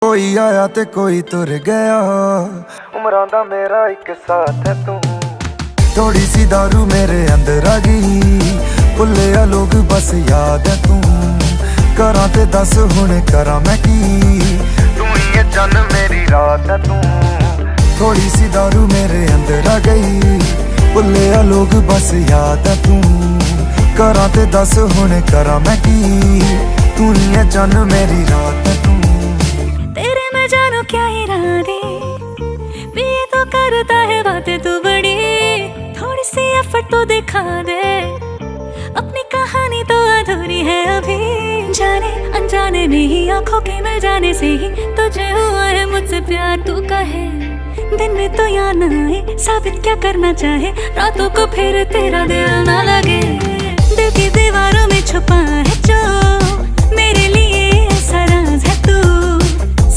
कोई आया ते कोई तुर गया, उमरां दा मेरा एक साथ है तू। थोड़ी सी दारू मेरे अंदर आ गई, भुल्ले लोग बस याद है तू। करा ते दस हुण करा मैं की, तू ही है चन मेरी रात है तू। थोड़ी सी दारू मेरे अंदर आ गई, भुल्ले लोग बस याद है तू। करा ते दस हुण करा मैं की, तू ही है चन मेरी रात है तू। जानो क्या इरादे भी ये तो करता है बातें तू बड़ी, थोड़ी सी एफर्ट तो दिखा दे, अपनी कहानी तो अधूरी है अभी। जाने अनजाने में ही आंखों के मिल जाने से ही तुझे हुआ है मुझसे प्यार, तू कहे दिन में तो याद ना आए, साबित क्या करना चाहे, रातों को फिर तेरा दिल ना लगे। दिल की दीवारों में छुपा है जो